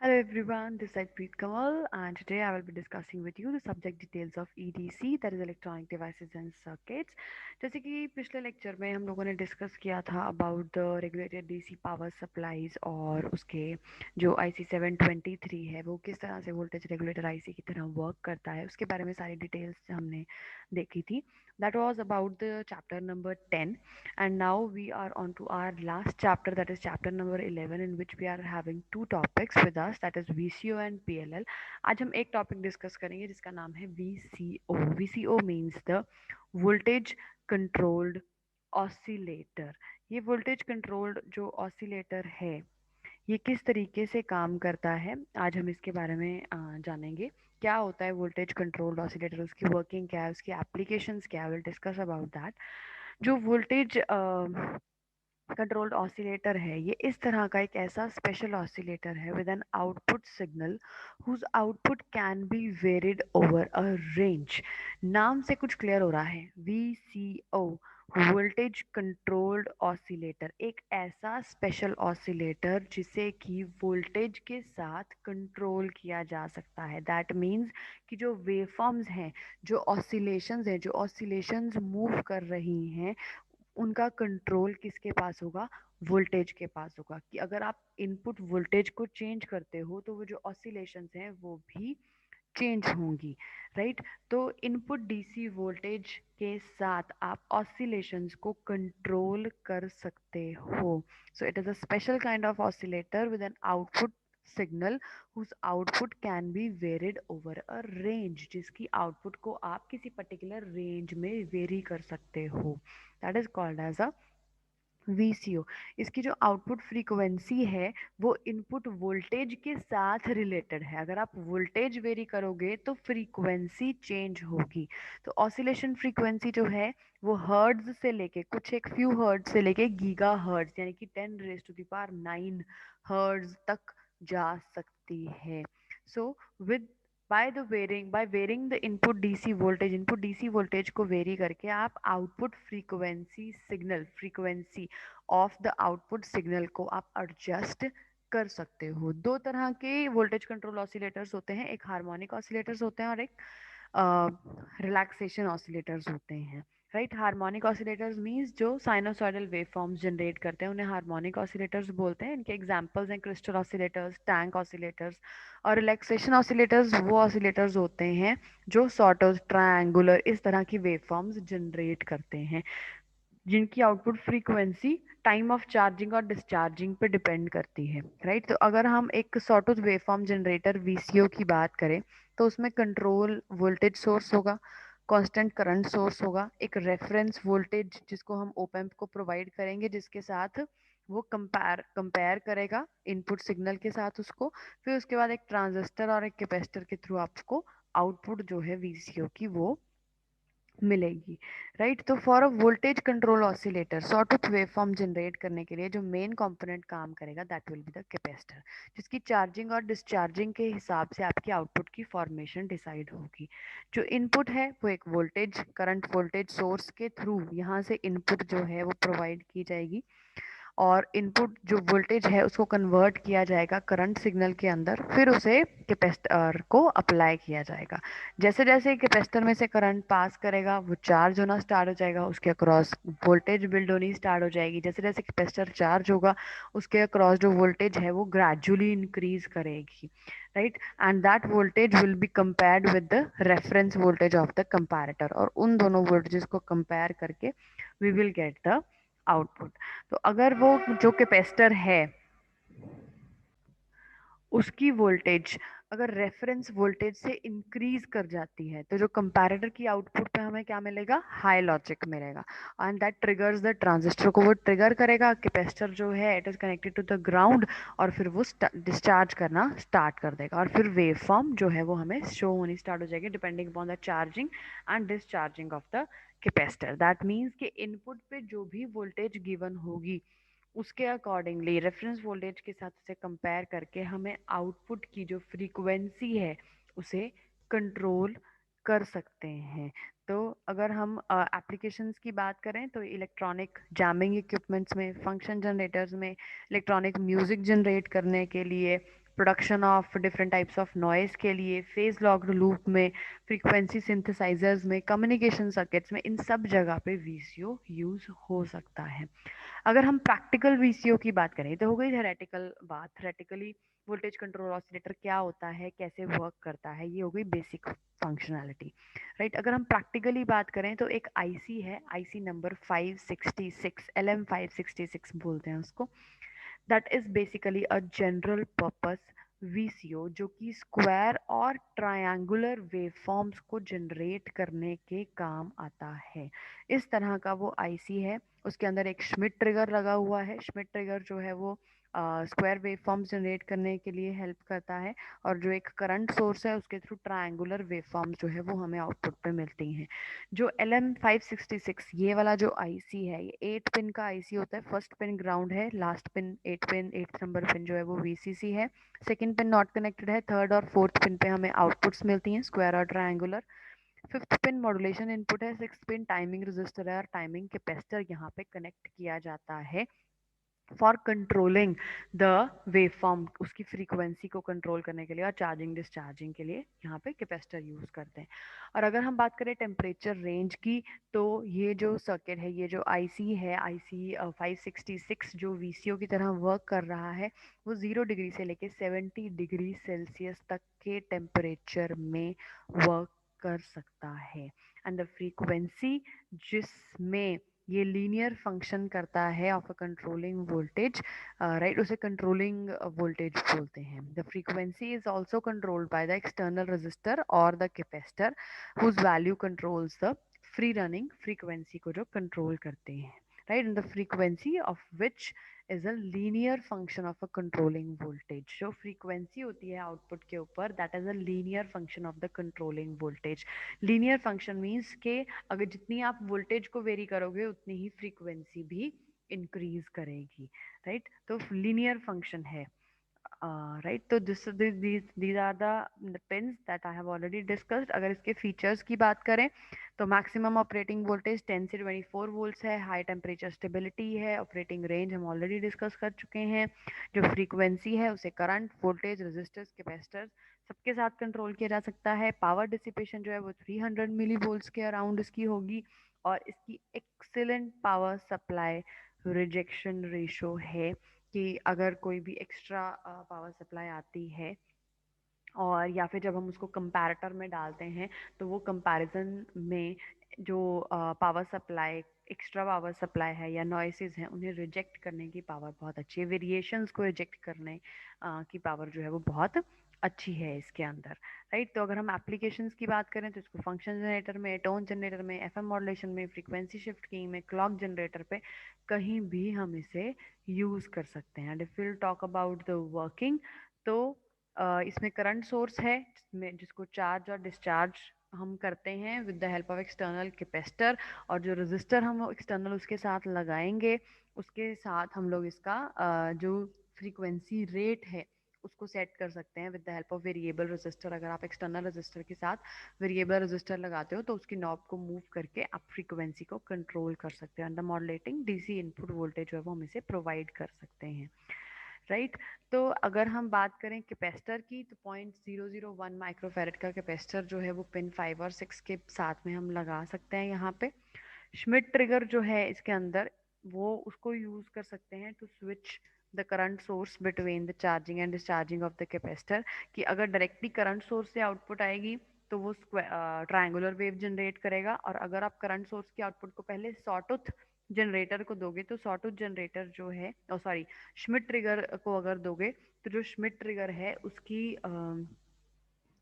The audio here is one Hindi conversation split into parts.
Hello everyone, this is Preet Kamal and today I will be discussing with you the subject details of EDC, that is electronic devices and circuits. जैसे कि पिछले लेक्चर में हम लोगों ने डिस्कस किया था about the regulated DC power supplies और उसके जो IC 723 है वो किस तरह से वोल्टेज रेगुलेटर IC की तरह वर्क करता है, उसके बारे में सारी डिटेल्स हमने देखी थी. That was about the chapter number 10, and now we are on to our last chapter, that is chapter number 11, in which we are having two topics with us, that is VCO and PLL. आज हम एक टॉपिक डिस्कस करेंगे जिसका नाम है VCO. VCO means the voltage controlled oscillator. ये वोल्टेज कंट्रोल्ड जो ऑसिलेटर है ये किस तरीके से काम करता है, आज हम इसके बारे में जानेंगे. क्या होता है वोल्टेज कंट्रोल्ड ऑसिलेटर, उसकी वर्किंग क्या है, उसकी एप्लीकेशंस क्या है, विल डिस्कस अबाउट दैट. जो वोल्टेज कंट्रोल्ड ऑसिलेटर है ये इस तरह का एक ऐसा स्पेशल ऑसिलेटर है with an output signal whose output can be varied over a range. नाम से कुछ क्लियर हो रहा है. VCO, वोल्टेज कंट्रोल्ड ऑसिलेटर, एक ऐसा स्पेशल ऑसिलेटर जिसे कि वोल्टेज के साथ कंट्रोल किया जा सकता है. दैट मीन्स कि जो वेवफॉर्म्स हैं, जो ऑसिलेशंस हैं, जो ऑसिलेशंस मूव कर रही हैं, उनका कंट्रोल किसके पास होगा? वोल्टेज के पास होगा. कि अगर आप इनपुट वोल्टेज को चेंज करते हो तो वो जो ऑसिलेशंस हैं वो भी चेंज होंगी, राइट. तो इनपुट डीसी वोल्टेज के साथ आप ऑसिलेशंस को कंट्रोल कर सकते हो. So it is a special kind of oscillator with an output signal whose output can be varied over a range, जिसकी आउटपुट को आप किसी पर्टिकुलर रेंज में वेरी कर सकते हो. That is called as a VCO. इसकी जो आउटपुट फ्रीक्वेंसी है वो इनपुट वोल्टेज के साथ रिलेटेड है. अगर आप वोल्टेज वेरी करोगे तो फ्रीक्वेंसी चेंज होगी. तो ऑसिलेशन फ्रीक्वेंसी जो है वो हर्ट्ज से लेके कुछ एक फ्यू हर्ट्ज से लेके गीगा हर्ट्ज यानी कि 10⁻⁹ हर्ट्ज तक जा सकती है. So with by varying the input DC voltage को वेरी करके आप output frequency of the output signal को आप एडजस्ट कर सकते हो. दो तरह के वोल्टेज कंट्रोल ऑसिलेटर्स होते हैं, एक हार्मोनिक ऑसिलेटर्स होते हैं और एक रिलैक्सेशन ऑसिलेटर्स होते हैं, राइट. हार्मोनिक ऑसिलेटर्स मींस जो साइनोसॉइडल वेवफॉर्म्स जनरेट करते हैं उन्हें हार्मोनिक ऑसिलेटर्स बोलते हैं. इनके एग्जांपल्स हैं क्रिस्टल ऑसिलेटर्स, टैंक ऑसिलेटर्स. और रिलैक्सेशन ऑसिलेटर्स वो ऑसिलेटर्स होते हैं जो सॉटर्स, ट्रायंगुलर, इस तरह की वेवफॉर्म्स जनरेट करते हैं जिनकी output frequency time of charging और डिस्चार्जिंग पे डिपेंड करती है, राइट. तो अगर हम एक सॉटूथ वेवफॉर्म जनरेटर VCO की बात करें तो उसमें कंट्रोल वोल्टेज सोर्स होगा, कांस्टेंट करंट सोर्स होगा, एक रेफरेंस वोल्टेज जिसको हम ओप एम्प को प्रोवाइड करेंगे जिसके साथ वो कंपेयर करेगा इनपुट सिग्नल के साथ उसको. फिर उसके बाद एक ट्रांजिस्टर और एक कैपेसिटर के थ्रू आपको आउटपुट जो है VCO की वो मिलेगी, राइट. तो for a voltage control oscillator sawtooth waveform generate करने के लिए जो मेन कंपोनेंट काम करेगा that will be the capacitor, जिसकी चार्जिंग और डिस्चार्जिंग के हिसाब से आपकी आउटपुट की फॉर्मेशन डिसाइड होगी. जो इनपुट है वो एक वोल्टेज करंट वोल्टेज सोर्स के थ्रू यहाँ से इनपुट जो है वो प्रोवाइड की जाएगी और इनपुट जो वोल्टेज है उसको कन्वर्ट किया जाएगा करंट सिग्नल के अंदर, फिर उसे कैपेसिटर को अप्लाई किया जाएगा. जैसे जैसे कैपेसिटर में से करंट पास करेगा वो चार्ज होना स्टार्ट हो जाएगा, उसके अक्रॉस वोल्टेज बिल्ड होनी स्टार्ट हो जाएगी. जैसे जैसे कैपेसिटर चार्ज होगा उसके अक्रॉस जो वोल्टेज है वो ग्रेजुअली इंक्रीज करेगी, right. And that voltage will be compared with the reference voltage of the comparator, और उन दोनों वोल्टेजेस को कंपेयर करके we will get the output. तो अगर वो जो कैपेसिटर है उसकी वोल्टेज अगर रेफरेंस वोल्टेज से इंक्रीज कर जाती है तो जो कंपैरेटर की आउटपुट पे हमें क्या मिलेगा? हाई लॉजिक मिलेगा. And that triggers the transistor को वो ट्रिगर करेगा. कैपेसिटर जो है it is connected to the ground और फिर वो डिस्चार्ज करना स्टार्ट कर देगा और फिर वेव फॉर्म जो है वो हमें शो होनी स्टार्ट हो जाएगी depending upon the charging and discharging of the capacitor. That means कि इनपुट पे जो भी वोल्टेज गिवन होगी उसके अकॉर्डिंगली रेफरेंस वोल्टेज के साथ उसे कंपेयर करके हमें आउटपुट की जो फ्रीक्वेंसी है उसे कंट्रोल कर सकते हैं. तो अगर हम एप्लीकेशंस की बात करें तो इलेक्ट्रॉनिक जैमिंग इक्विपमेंट्स में, फंक्शन जनरेटर्स में, इलेक्ट्रॉनिक म्यूजिक जनरेट करने के लिए, production of different types of noise के लिए, फेज लॉक्ड लूप में, फ्रीक्वेंसी सिंथेसाइजर्स में, कम्युनिकेशन सर्किट्स में, इन सब जगह पे वीसीओ यूज हो सकता है। अगर हम प्रैक्टिकल वीसीओ की बात करें तो हो गई थेरेटिकल बात। थेरेटिकली वोल्टेज कंट्रोल ऑसिलेटर क्या होता है, कैसे वर्क करता है, ये हो गई बेसिक फंक्शनैलिटी, राइट। अगर हम प्रैक्टिकली बात करें तो एक आईसी है, आईसी नंबर 566, LM566 बोलते हैं उसको। That is basically a general purpose VCO, जो कि स्क्वायर और ट्रायंगुलर वेवफॉर्म्स को जनरेट करने के काम आता है। इस तरह का वो आईसी है। उसके अंदर एक श्मिट ट्रिगर लगा हुआ है। श्मिट ट्रिगर जो है वो स्क्वायर वेवफॉर्म्स जनरेट करने के लिए हेल्प करता है, और जो एक करंट सोर्स है उसके थ्रू ट्रायंगुलर वेवफॉर्म्स जो है वो हमें आउटपुट पे मिलती हैं। जो LM566 ये वाला जो आईसी है, ये 8 पिन का आईसी होता है। फर्स्ट पिन ग्राउंड है, last pin 8 pin, 8 number pin जो है वो वीसीसी है। सेकंड पिन नॉट कनेक्टेड है। थर्ड और फोर्थ पिन पे हमें आउटपुट्स मिलती हैं, स्क्वायर और triangular. Fifth pin modulation input है। सिक्स पिन टाइमिंग रजिस्टर है, और टाइमिंग कैपेसिटर यहाँ पे कनेक्ट किया जाता है फॉर कंट्रोलिंग द वेवफॉर्म, उसकी फ्रीक्वेंसी को कंट्रोल करने के लिए, और चार्जिंग डिस्चार्जिंग के लिए यहाँ पे कैपेसिटर यूज करते हैं। और अगर हम बात करें टेम्परेचर रेंज की, तो ये जो सर्किट है, ये जो आईसी है, आईसी 566 जो वीसीओ की तरह वर्क कर रहा है, वो 0 डिग्री से लेके 70 डिग्री सेल्सियस तक के टेम्परेचर में वर्क कर सकता है। एंड द फ्रीक्वेंसी जिसमें ये लीनियर फंक्शन करता है of a controlling voltage, right, उसे कंट्रोलिंग वोल्टेज बोलते हैं। The frequency is also controlled by the external register और the capacitor, whose value controls the free running frequency को जो कंट्रोल करते हैं, right. And the frequency of which is a linear function of a controlling voltage. जो फ्रीक्वेंसी होती है आउटपुट के ऊपर, that is a linear function of the controlling voltage. Linear function means के अगर जितनी आप वोल्टेज को वेरी करोगे उतनी ही फ्रीक्वेंसी भी इंक्रीज करेगी, राइट। तो लीनियर फंक्शन है, राइट। तो these are the pins that I have already discussed। अगर इसके फीचर्स की बात करें तो मैक्सिमम ऑपरेटिंग वोल्टेज 10 से 24 वोल्ट्स है। हाई टेम्परेचर स्टेबिलिटी है। ऑपरेटिंग रेंज हम ऑलरेडी डिस्कस कर चुके हैं। जो फ्रीक्वेंसी है उसे करंट, वोल्टेज, रेजिस्टर्स, कैपेसिटर्स सबके साथ कंट्रोल किया जा सकता है। पावर डिसिपेशन जो है वो 300 मिली वोल्ट्स के अराउंड इसकी होगी, और इसकी excellent power supply rejection ratio है, कि अगर कोई भी एक्स्ट्रा पावर सप्लाई आती है, और या फिर जब हम उसको कंपैरेटर में डालते हैं, तो वो कंपैरिजन में जो power supply, extra power supply है या नॉइसेस हैं, उन्हें रिजेक्ट करने की पावर बहुत अच्छी है। वेरिएशंस को रिजेक्ट करने की पावर जो है वो बहुत अच्छी है इसके अंदर, राइट। तो अगर हम एप्लीकेशंस की बात करें तो इसको फंक्शन जनरेटर में, टोन जनरेटर में, एफएम मॉड्यूलेशन में, फ्रीक्वेंसी शिफ्ट कीइंग में, क्लॉक जनरेटर पे कहीं भी हम इसे यूज कर सकते हैं। And if will talk about the working, तो इसमें करंट सोर्स है जिसमें जिसको चार्ज और डिस्चार्ज हम करते हैं with the help of external capacitor, और जो रजिस्टर हम एक्सटर्नल उसके साथ लगाएंगे, उसके साथ हम लोग इसका जो फ्रीक्वेंसी रेट है उसको सेट कर सकते हैं with the help of variable resistor. अगर आप एक्सटर्नल रजिस्टर के साथ वेरिएबल रजिस्टर लगाते हो तो उसकी नॉब को मूव करके आप फ्रीक्वेंसी को कंट्रोल कर सकते हैं। Under modulating DC input voltage जो है वो हम इसे प्रोवाइड कर सकते हैं, राइट। तो अगर हम बात करें कैपेसिटर की, तो 0.001 माइक्रोफेरेड का कैपेसिटर जो है वो पिन 5 और 6 के साथ में हम लगा सकते हैं यहाँ पे। श्मिट ट्रिगर जो है इसके अंदर, वो उसको यूज कर सकते हैं to switch the current source between the charging and discharging of the capacitor, कि अगर डायरेक्टली करंट सोर्स से आउटपुट आएगी तो वो ट्रायंगुलर वेव जनरेट करेगा, और अगर आप करंट सोर्स के आउटपुट को पहले सॉटूथ जनरेटर को दोगे तो सॉटूथ जनरेटर जो है, सॉरी, श्मिट ट्रिगर को अगर दोगे तो जो श्मिट ट्रिगर है उसकी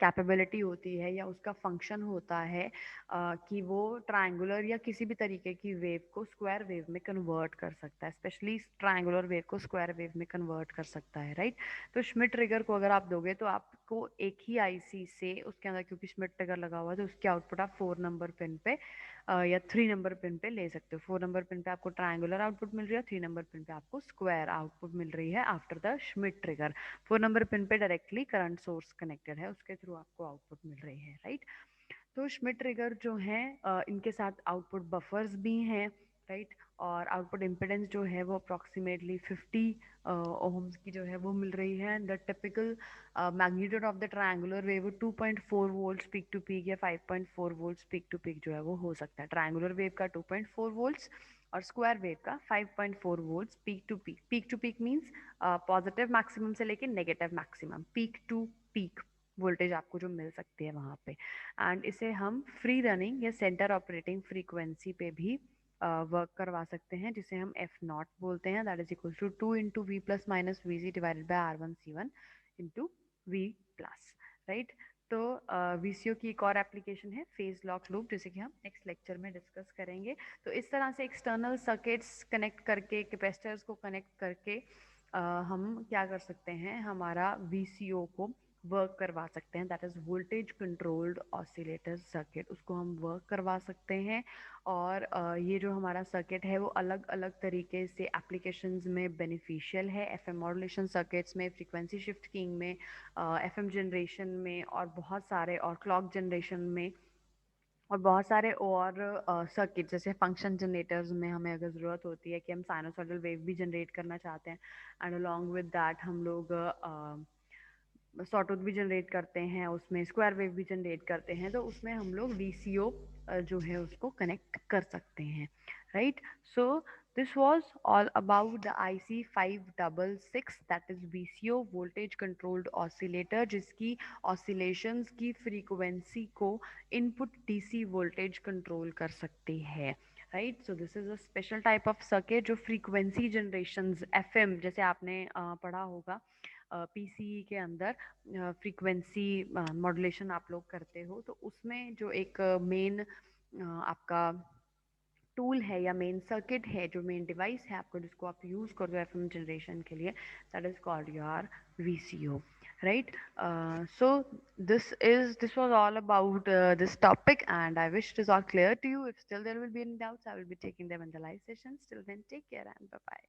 कैपेबिलिटी होती है या उसका फंक्शन होता है कि वो ट्रायंगुलर या किसी भी तरीके की वेव को स्क्वायर वेव में कन्वर्ट कर सकता है। स्पेशली ट्रायंगुलर वेव को स्क्वायर वेव में कन्वर्ट कर सकता है, राइट। तो श्मिट ट्रिगर को अगर आप दोगे तो आपको एक ही आईसी से उसके अंदर, क्योंकि श्मिट ट्रिगर लगा हुआ है, तो उसके आउटपुट आप 4 नंबर पिन पे या 3 नंबर पिन पे ले सकते हो। 4 नंबर पिन पे आपको ट्रायंगुलर आउटपुट मिल रही है, 3 नंबर पिन पे आपको स्क्वायर आउटपुट मिल रही है after the Schmidt trigger. 4 number pin पे डायरेक्टली करंट सोर्स कनेक्टेड है, उसके थ्रू आपको आउटपुट मिल रही है, राइट। तो श्मिट ट्रिगर जो है इनके साथ आउटपुट बफर्स भी हैं, राइट। और आउटपुट इम्पिडेंस जो है वो अप्रॉक्सीमेटली 50 ओम्स की जो है वो मिल रही है। The typical magnitude of the triangular wave 2.4 volts peak to peak या 5.4 वोल्ट्स पीक टू पीक जो है वो हो सकता है। ट्रायंगुलर वेव का 2.4 वोल्ट्स और स्क्वायर वेव का 5.4 volts peak to peak. Peak to peak means positive maximum से लेके negative maximum, peak to peak voltage आपको जो मिल सकती है वहाँ पे। एंड इसे हम फ्री रनिंग या सेंटर ऑपरेटिंग फ्रीक्वेंसी पे भी वर्क करवा सकते हैं, जिसे हम एफ नॉट बोलते हैं। That is equal to 2 × V + - Vc divided by R1C1 × V plus, right. तो VCO की एक और एप्लीकेशन है फेज लॉक लूप, जैसे कि हम नेक्स्ट लेक्चर में डिस्कस करेंगे। तो इस तरह से एक्सटर्नल सर्किट्स कनेक्ट करके, कैपेसिटर्स को कनेक्ट करके हम क्या कर सकते हैं, हमारा VCO को वर्क करवा सकते हैं। That is voltage controlled oscillator circuit, उसको हम वर्क करवा सकते हैं। और ये जो हमारा सर्किट है वो अलग अलग तरीके से एप्लीकेशंस में बेनिफिशियल है। FM मॉड्यूलेशन सर्किट्स में, फ्रीक्वेंसी शिफ्ट कीइंग में, FM जनरेशन में, और बहुत सारे और क्लॉक जनरेशन में, और बहुत सारे और सर्किट जैसे फंक्शन जनरेटर्स में हमें अगर ज़रूरत होती है कि हम साइनोसॉइडल वेव भी जनरेट करना चाहते हैं, एंड अलोंग विद दैट हम लोग सॉटूथ भी जनरेट करते हैं, उसमें स्क्वायर वेव भी जनरेट करते हैं, तो उसमें हम लोग VCO जो है उसको कनेक्ट कर सकते हैं, right. So this was all about the IC566, that is VCO voltage controlled oscillator, जिसकी ऑसिलेशंस की फ्रीक्वेंसी को इनपुट DC वोल्टेज कंट्रोल कर सकती है, right. So this is a special type of circuit जो फ्रीक्वेंसी जनरेशंस FM, जैसे आपने पढ़ा होगा PCE के अंदर फ्रीक्वेंसी मॉड्यूलेशन आप लोग करते हो, तो उसमें जो एक मेन आपका टूल है या मेन सर्किट है, जो मेन डिवाइस है आपको, जिसको आप यूज़ कर दो FM जनरेशन के लिए, that is called your VCO, right? So this was all about this topic, and I wish it is all clear to you. If still there will be any doubts, I will be taking them in the live sessions. Till then, take care and bye bye.